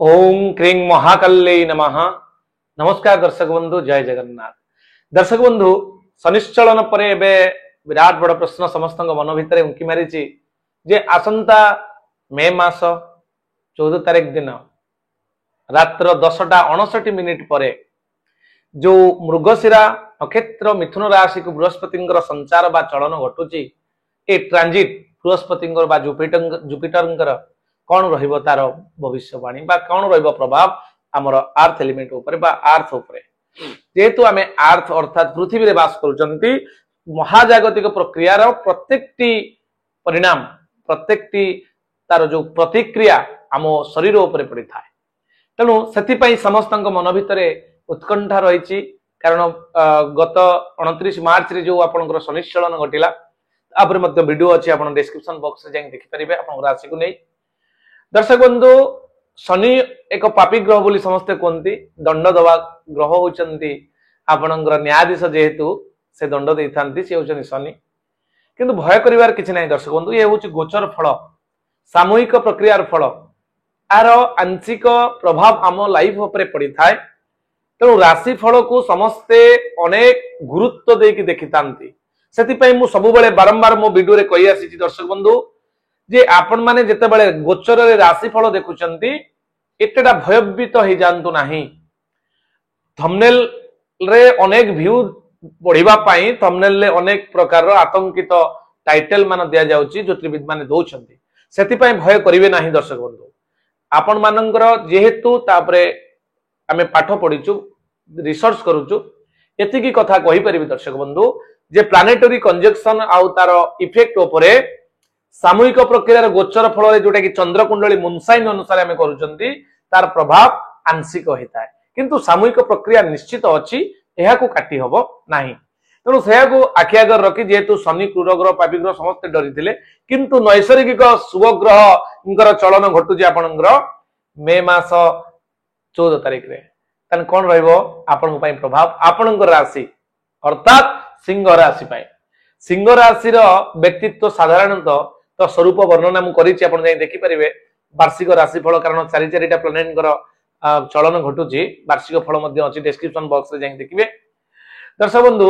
ओम क्रीं महाकाल्यै नमः। नमस्कार दर्शक बंधु, जय जगन्नाथ। दर्शक बंधु, शनिश्चलन परे एबे विराट बड़ प्रश्न समस्त मन भितर उंकी मारी जे आसंता मे मास 14 तारिख दिन रात्र 10:59 परे जो मृगशिरा नक्षत्र मिथुन राशि को बृहस्पति संचार बा चलन घटुची ए ट्रांजिट बृहस्पति बा जुपिटर कौन रहिबो तार भविष्यवाणी बा कौन रहिबो प्रभाव आमर आर्थ एलिमेंट ऊपर बा आर्थ ऊपर जेहेतु आमे आर्थ अर्थात पृथ्वी रे वास करूचंती महाजागतिक प्रक्रिया रो प्रत्येकटी परिणाम प्रत्येकटी तार जो प्रतिक्रिया आम शरीर ऊपर पड़ी थाए तेणु सेति पई समस्तक मन भितरे उत्कंठा रही कारण गत 29 मार्च रे जो आपनकर शनिश्चलन घटिला आपरे मध्य वीडियो अछि आपन डिस्क्रिप्शन बॉक्स रे जाई देखि परिबे आपन राशि को नै। दर्शक बंधु, शनि एक पापी ग्रह बोली समस्ते कहते दंड दवा ग्रह होती आपणकर न्यायाधीश जेहेतु से दंड दे था सी हूँ शनि किंतु भय करिवार किछि नहीं। दर्शक बंधु, ये हूँ गोचर फल सामूहिक प्रक्रियार फल आर आंशिक प्रभाव आम लाइफ उपरे पड़ी थाए तेणु राशि फल को समस्ते अनेक गुरुत्व देकी देखि थांती से मु सबुबले बारंबार मो वीडियो रे कहि आसी दर्शक बंधु जे आपण माने जेते बळे गोचर रे राशि फल देखुचंती एतेडा भयभीत हो जानतु नाही। थंबनेल रे अनेक व्यू बढ़िबा पई थंबनेल रे अनेक प्रकार रो आतंकित टाइटल मान दिया जाउची ज्योतिर्विद माने दोउचंती सेति पई भय करिवे नाही। दर्शक बंधु, आपण मानकर जेहेतु तापरे आमे पाठ पढिचु रिसर्च करूचु एति की कथा कहि परिबे दर्शक बंधु जे प्लानेटरी कंजक्शन आउ तार इफेक्ट उपरे सामूहिक प्रक्रिया गोचर फल जोटा कि चंद्रकुंडली मुनसाइन अनुसार आम करूचंती तार प्रभाव आंशिक होता है किंतु सामूहिक प्रक्रिया निश्चित अच्छी यह काटी हब नाही। तेणु से आखि आगर रखी जेहेतु शनि क्रूर ग्रह पापी ग्रह समस्त डरी थे किंतु नैसर्गिक शुभ ग्रह चलन घटुची आपणकर मे मास 14 तारिख रे तान कौन रहिबो आपन पई प्रभाव आपणकर राशि अर्थात सिंह राशि पई। सिंह राशि व्यक्तित्व साधारणतः तो स्वरूप वर्णना मुझे देखी पारे वार्षिक राशिफल कारण चारि चारिटा प्लानेट चलन घटुची वार्षिक फल अच्छी डिस्क्रिप्शन बॉक्स रे जाई देखिए। दर्शक बंधु,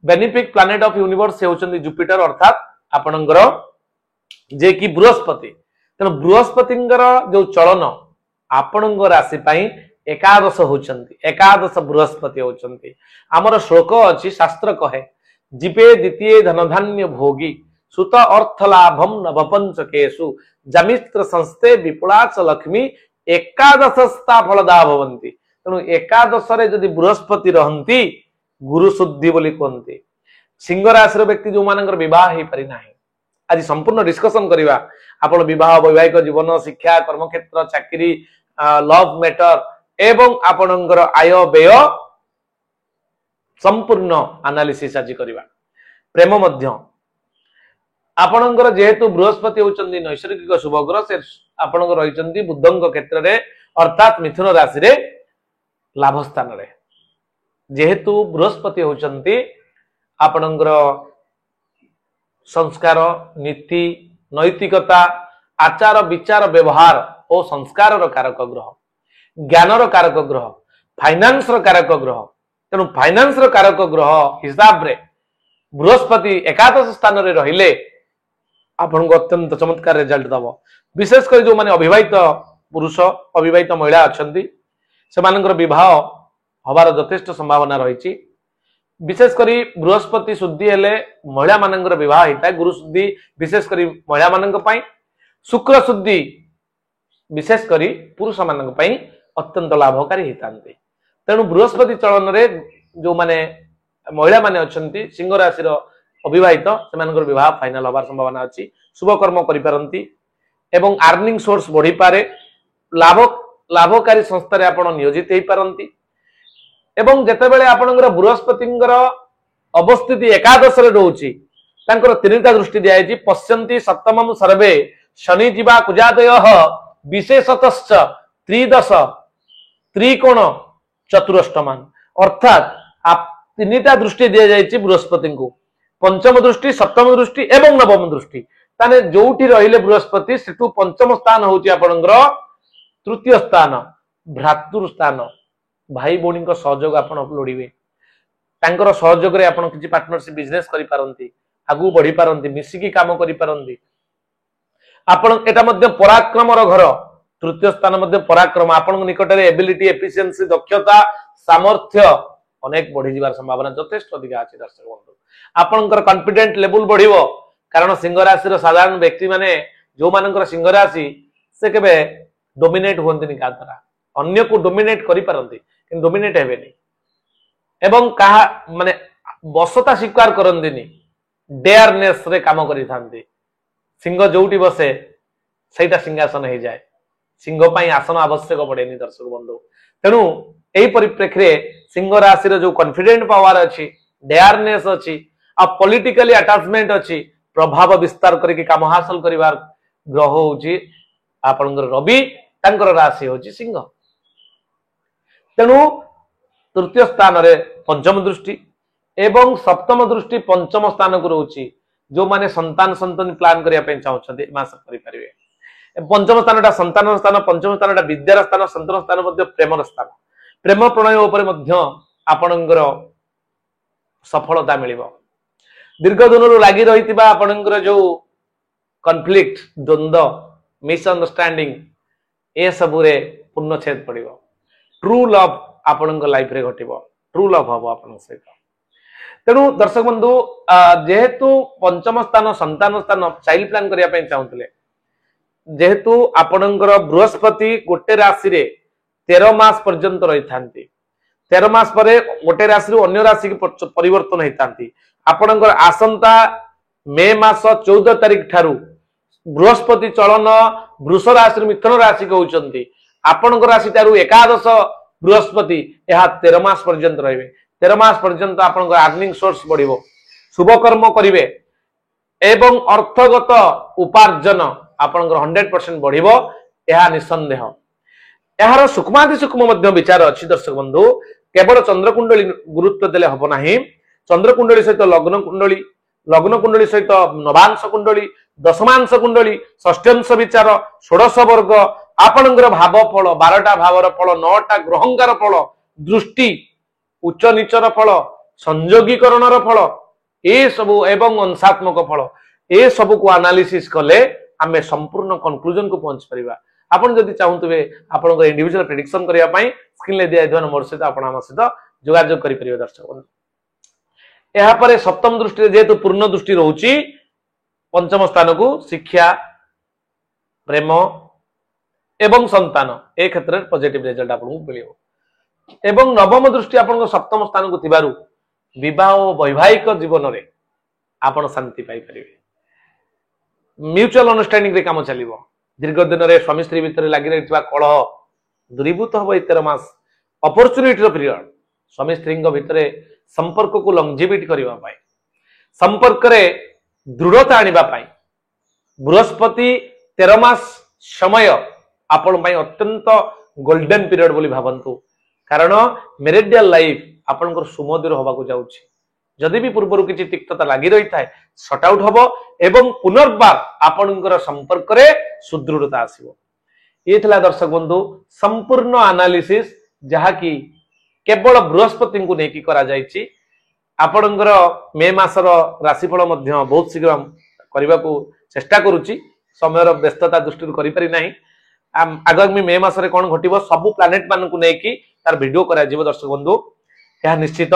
बेनिफिक प्लानेट ऑफ यूनिवर्स होचंदी जुपिटर अर्थात आपणकर जे कि बृहस्पति तेणु बृहस्पति जो चलन आपण राशि पाई एकादश होचंदी एकादश बृहस्पति होचंदी। आमर श्लोक अच्छी शास्त्र कहे जीवे द्वितीय धनधान्य भोगी सुत अर्थ लाभम नवपंचकेशु जमित्र संस्थे विपुलाच लक्ष्मी एकादशस्ता फलदा भवंती। तेणु एकादश रे जदि बृहस्पति रहंती गुरु शुद्धि बोली कहते। सिंह राशि व्यक्ति जो मानकर विवाह हो पारि नाही आज संपूर्ण डिस्कशन करिवा आपण विवाह वैवाहिक जीवन शिक्षा कर्मक्षेत्र चाकरी लव मैटर एवं आपणकर आय व्यय संपूर्ण एनालिसिस आज करिवा। प्रेम मध्य आपणकर जेहेतु बृहस्पति होचंदी नैसर्गिक शुभ ग्रह से आपणकर रहिचंदी बुद्धंक क्षेत्र रे अर्थात मिथुन राशि रे लाभ स्थान रे जेहेतु बृहस्पति होचंदी आपणकर संस्कार नीति नैतिकता आचार विचार व्यवहार और संस्कार कारक ग्रह ज्ञान कारक ग्रह फाइनान्स कारक ग्रह तेणु फाइनान्स कारक ग्रह हिसाब रे बृहस्पति एकादश स्थान रे रहिले आपन को अत्यंत चमत्कार रिजल्ट दब। विशेषकर जो माने अविवाहित पुरुष अविवाहित महिला अच्छी से मानकर विवाह हबार यथेष्ट संभावना रही। विशेषकर बृहस्पति शुद्धि हेले महिला मानकर विवाह होता है। गुरु शुद्धि विशेषकर महिला मानक पई शुक्र शुद्धि विशेषकर पुरुष मानक पई अत्यंत लाभकारी होता। तेणु बृहस्पति चलन रे जो माने महिला माने अच्छी सिंह राशि अविवाहित से विवाह फाइनाल हबार संभावना अच्छी शुभ कर्म करि एवं अर्निंग सोर्स बढ़ी पारे लाभकारी संस्था आप नियोजित हो पारती एवं जितेबाला आपणकर बृहस्पति अवस्थिति एकादश रोची तीनटा दृष्टि दिखाई पश्यन्ति सप्तमं सर्वे शनि जीवा कुजादय विशेषतश्च त्रिदश त्रिकोण चतुष्टमान अर्थात तीनटा दृष्टि दि जाए बृहस्पति को पंचम दृष्टि सप्तम दृष्टि एवं नवम दृष्टि ताने जोठी रहिले बृहस्पति सेठू पंचम स्थान होची आपणकर तृतीय स्थान भ्रातृ स्थान भाई भौणी सहयोग आप लोड़े तांकर सहयोग रे आपण किछि पार्टनरशिप बिजनेस करि पारंती आगु बढ़ी पारंती मिसिकी काम करि पारंती आपण एटा मध्ये पराक्रमर घर तृतीय स्थान मध्ये पराक्रम आपण निकट रे एबिलिटी एफिशिएंसी दक्षता सामर्थ्य अनेक बढ़ी जिवार संभावना यथेष्ट अधिक अछि दर्शक बंधु आपनकर कॉन्फिडेंट लेवल बढ़िबो कारण सिंह राशि रो साधारण व्यक्ति माने जो मानकर सिंह राशि से केबे डोमिनेट होंतिनि का द्वारा अन्य को डोमिनेट करि पारंती कि डोमिनेट हेबेनी एवं कहा माने बसता स्वीकार करंदिनी डेयरनेस रे काम करि थांती सिंह जोउटी बसे सेटा सिंहासन हो जाए सिंह पाई आसन आवश्यक पड़ेनी दर्शक बंधु तेणु यही परिप्रेक्षी सिंह राशि जो कॉन्फिडेंट पावर अच्छी डेयरनेस अच्छी आ पॉलिटिकली अटैचमेंट अच्छी प्रभाव विस्तार करके काम हासिल करिवार ग्रह होची आपनकर रवि तांकर राशि होची सिंह तेणु तृतीय स्थान रे पंचम दृष्टि एवं सप्तम दृष्टि पंचम स्थान को रोची जो माने संतान संतति प्लान करिया पे चाहउछन्ते मास करि परिबे पंचम स्थानटा संतान स्थान पंचम स्थानटा विद्यार स्थान संतान स्थान मध्ये प्रेमर स्थान प्रेम प्रणय ऊपर मध्ये आपनकर सफलता मिलिबो दीर्घ दिनरु लागि रहितिबा आपनकर जो कॉन्फ्लिक्ट द्वंद्व मिसअंडरस्टैंडिंग ए सबुरे पूर्णछेद पड़िबो ट्रू लव आपनकर लाइफ रे घटिबो ट्रू लव हबो आपन सहित तेणु दर्शक बंधु जेहेतु पंचम स्थान संतान स्थान चाइल्ड प्लान करिया पे चाहूतले जेहेतु आपनकर बृहस्पति गोटे राशि रे 13 मास पर्यंत रही थांती 13 मास परे गोटे राशि रु अन्य राशि की परिवर्तन होई थांती आपनकर आसंता मे मास 14 तारिख ठारू बृहस्पति चलन वृष राशि मिथुन राशि को होचंती आपनकर राशि तारू एकादश बृहस्पति यह 13 मास पर्यंत रहिबे 13 मास पर्यंत आपनकर अर्निंग सोर्स बढ़िबो शुभ कर्म करिवे एवं अर्थगत उपार्जन आपनकर 100% बढ़िबो यह निसंदेह यार सूक्ष्मादि सूक्ष्म मध्य विचार अच्छी दर्शक बंधु केवल चंद्रकुंडली गुरुत्व देले हबो नाही चंद्रकुंडली सहित लग्न कुंडली सहित नवांश कुंडली दशमांश कुंडली षष्ठांश विचार षोडश वर्ग आपनकर भाव फल 12टा भावर फल 9टा ग्रहंकार फल दृष्टि उच्च नीचर फल संयोगीकरणर फल ए सबु एवं अंशात्मक फल ए सबु को एनालिसिस कले आमे संपूर्ण कंक्लूजन को पहुंच परिबा आपण जदि चाहूतबे आपण इंडिविजुअल प्रेडिक्शन करिया पई स्क्रीन ले दिया दिवन नंबर सहित आपण हम सहित जोगाजोग करि परिबे दर्शक बंधु एहा परे सप्तम दृष्टि जेतु पूर्ण दृष्टि रहउची पंचम स्थान को शिक्षा प्रेम एवं संतान ए क्षेत्र में पॉजिटिव रिजल्ट आपन को मिलियो एवं नवम दृष्टि आपन सप्तम स्थान को थिबारु विवाह और वैवाहिक जीवन रे आपन शांति पाई परिबे म्यूचुअल अंडरस्टैंडिंग रे काम चलिबो दीर्घ दिन रे स्वामी स्त्री भितर लागि रहितबा कलह दूरीभूत हबो 13 मास अपॉर्चुनिटी रो पीरियड स्वामी स्त्री भितर संपर्क को लंगजिविटी करबा पाई संपर्क रे दृढ़ता आनिबा पाई बृहस्पति 13 मास समय आपण पाई अत्यंत गोल्डन पीरियड बोली भाबंतु कारण मैरिडियल लाइफ आपनकर सुमधुर होबाकू जाउछि जदि भी पूर्व किसी तिक्तता लगी रही है सट आउट हम एवं पुनर्बार आपणकर संपर्क रे सुदृढ़ता आसीबो ये थिला दर्शक बंधु संपूर्ण एनालिसिस जहा कि केवल बृहस्पति को लेकिन करा जायछि आपणकर मे मासर राशिफल मध्य बहुत शीघ्र करने को चेष्टा करुच्ची समय व्यस्तता दृष्टि करि पारि नाही आगामी मे मासरे कौन घटिबो सबु प्लानेट मान को लेकिन तार वीडियो करा जिवो दर्शक बंधु यह निश्चित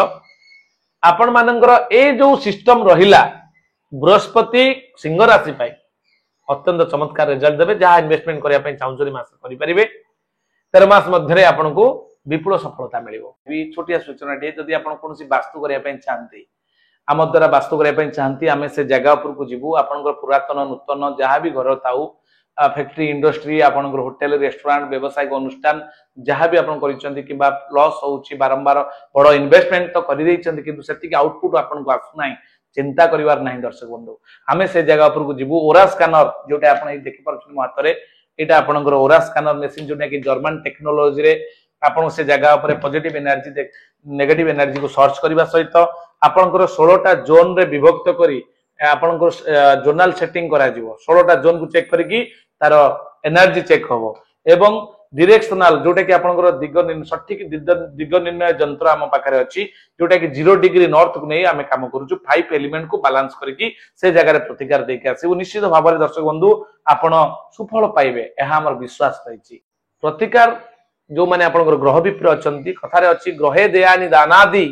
आपण मानकर ए जो सिस्टम रहिला बृहस्पति सिंह राशि पाई अत्यंत चमत्कार रिजल्ट देबे जहां इन्वेस्टमेंट करिया पई चाहूचरी मास करि परिबे 13 मास मध्ये आपण को विपुल सफलता मिलिबो बी छोटिया सूचना दे जदी आपण कोनसी वास्तु करिया पई चाहंती आम द्वारा वास्तु करिया पई चाहंती आमे से जगह ऊपर को जिवु आपनकर पुरातन नूतन जहां भी घर ताऊ फैक्ट्री इंडस्ट्री आपनकर होटल रेस्टोरेंट व्यवसायिक अनुष्ठान जहां भी आपण करिसंती कि बा लॉस होउची बारंबार बड़ इन्वेस्टमेंट तो करि दैछंती किंतु सेति आउटपुट आपण को आसु नाही चिंता करिवार नाही दर्शक बंधु आमे से जगह ऊपर को जिवु ओरा स्कैनर जोटा आपण देखि परछन मो हाथ रे एटा आपनकर ओरा स्कैनर मशीन जोटा कि जर्मन टेक्नोलॉजी रे आपण से जगह ऊपर पॉजिटिव एनर्जी नेगेटिव एनर्जी को सर्च करबा सहित आपनकर 16टा जोन रे विभक्त करी आपनकर जोनल सेटिंग करा जिवो 16टा जोन को चेक करी तार एनर्जी चेक होबो एवं डिरेक्शनल जोटा कि आपनकर सठिक दिग निर्णय यंत्र आम पाखे अच्छी जोटा कि 0 डिग्री नॉर्थ को नहीं आम काम करूँ 5 एलिमेंट को बैलेंस करके से जगह प्रतिकार देके आसू निश्चित भाव में दर्शक बंधु आपण सुफल पाइबे यह आम विश्वास रही प्रतिकार जो माने आपनकर ग्रह विप्र अच्छी कथार अच्छी ग्रहे देयानि दानादि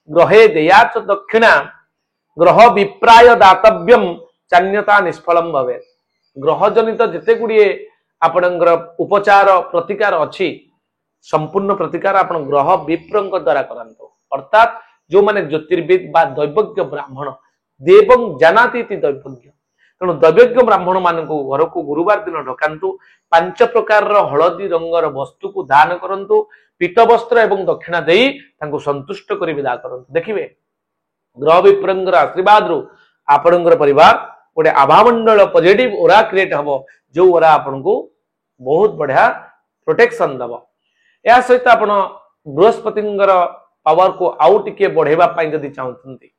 ग्रहे देया च दक्षिणा ग्रह विप्राय दातव्यम चान्यता निष्फलम भवे ग्रह जनित जिते गुड़िए आपणकर उपचार प्रतिकार अच्छी संपूर्ण प्रतिकार आपण ग्रह विप्रंक द्वारा करंतु अर्थात जो माने ज्योतिर्विद बा दैवज्ञ ब्राह्मण देवं जानाति दैवज्ञ तेणु दैवज्ञ ब्राह्मण मान घर को गुरुवार दिन ढकातु 5 प्रकार हलदी रंगर वस्तु को दान करंतु पीत वस्त्र एवं दक्षिणा देई तांको संतुष्ट करी विदा करंतु देखिबे ग्रह विप्रंगर आशीर्वाद रु आपणकर परिवार गोटे आभामंडल पॉजिटिव ओरा क्रिएट हबो जो ओरा आपन को बहुत बढ़िया प्रोटेक्शन दबो या सहित आपण बृहस्पतिंगर पावर को आउ टिके बढ़ेबा पई जदी चाहउछंती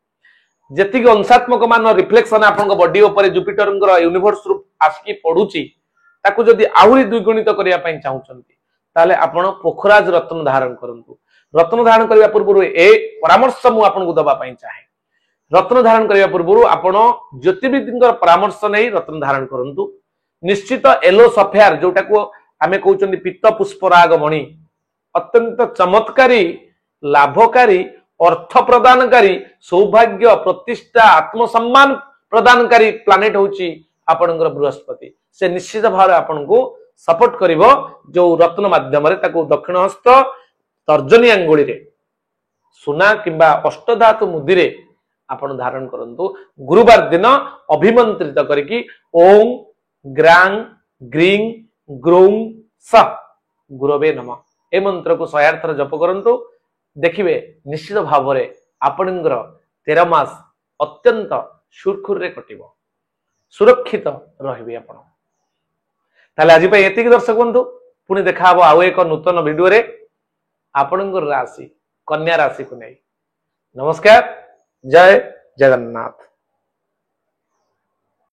जेतिक अंशात्मक मान रिफ्लेक्शन आपन बॉडी ऊपर जुपिटर यूनिवर्स रु आसकी पडुची ताकू जदी आहुरी द्विगुणित करिया पई चाहउछंती ताले आपण पोखराज रत्न धारण करंतु रत्न धारण करिया पूर्व ए परामर्श मु आपन को दबा पई चाहे रत्न धारण करिया पूर्व आपण ज्योतिर्विदर परामर्श नहीं रत्न धारण करंतु निश्चित येलो सफेयर जोटा को आमे कहउछंती पित्त पुष्पराग मणि अत्यंत चमत्कारी लाभकारी अर्थ प्रदानकारी सौभाग्य प्रतिष्ठा आत्मसम्मान प्रदानकारी प्लानेट होची आपनकर बृहस्पति से निश्चित भाव आपन को सपोर्ट करिवो जो रत्न माध्यम रे ताको दक्षिण हस्त तर्जनी अंगुली रे सुना किंबा अष्टधातु मुदी रे आपण धारण करंतु गुरुवार दिन अभिमंत्रित करके ओम ग्रांग ग्रीं ग्रों स गुरवे नमः ए मंत्र को 108 थर जप करंतु देखिबे निश्चित भाव में आपणकर 13 मास अत्यंत सुरखुर रे कटिबो सुरक्षित रहिबे आपण ताले आज पे एतिक दर्शक बंधु पुणी देखा हबो आउ एक नूतन वीडियो रे आपणकर राशि कन्या राशि को नहीं नमस्कार जय जगन्नाथ।